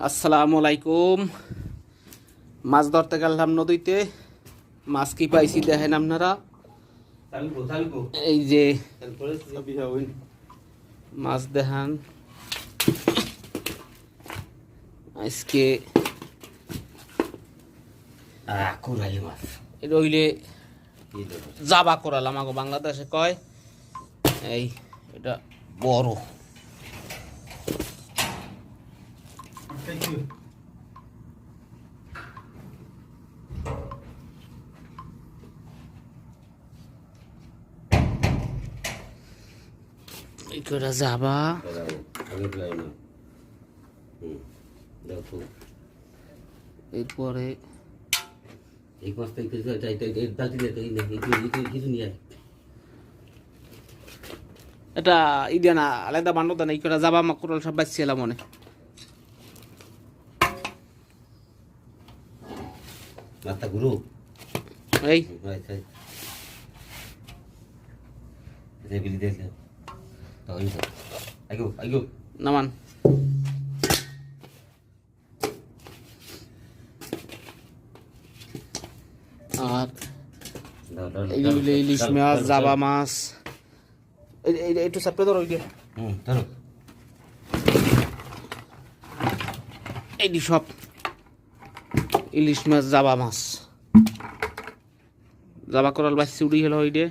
আসসালামু আলাইকুম। মাছ ধরতে গেলাম নদীতে। মাছ কি পাইছি দেখেন আপনারা। এই যে মাছ দেখান আজকে রইলে জাবা করাল আমাকে বাংলাদেশে কয়। এই এটা বড় এটা যাবা এরপরে এটা ইডিয়া না আলাদা বান্ডতা না ইকরা যাবা মাকুরাল সব বাচ্চিলাম মনে মাথা গুরু এই বিলি দেখলে আইগো আইগো নামান আর এইগুলো ইলিশ মাছ জাবা মাছ একটু চাপে ধরো ওই ধরো এইটি সব ইলিশ মাছ জাবা মাছ জাবা করাল বাচ্চি উড়ি হলো ওই দিয়ে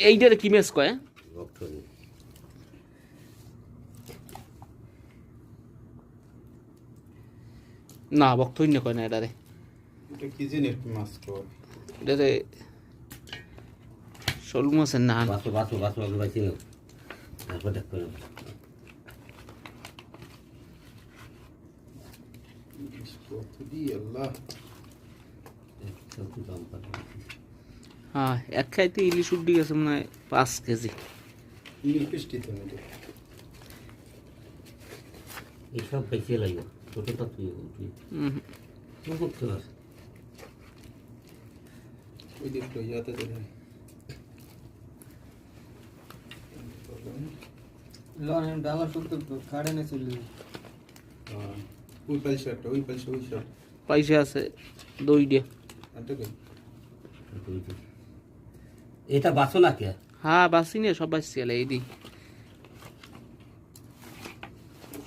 এইটার কি মেস কয় না বক্তব্য কয় না এটারে এটা কি জিনিস মাছ কয় এটারে শোল মাছের না বাসো বাসো বাসো আগে বাইছি তারপর দেখ করে আল্লাহ হ্যাঁ এক খাইতে ইলিশ উঠে গেছে মনে হয় 5 কেজি এইসব বেশি লাগবে ছোটটা তুই করতে পার ওই দিকটা ইয়াতে দেয় লন ডালা শুনতে কাড়ে না চলে ওই পয়সাটা ওই পয়সা ওই সব পয়সা আছে 2 দিয়ে এটা বাসো না কে হ্যাঁ বাসি নিয়ে সব বাসি এই দি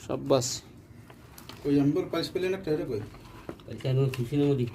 সব বাস ওই আম্বর পাইস পেলে না টাইরে কই পয়সা খুশি না মদি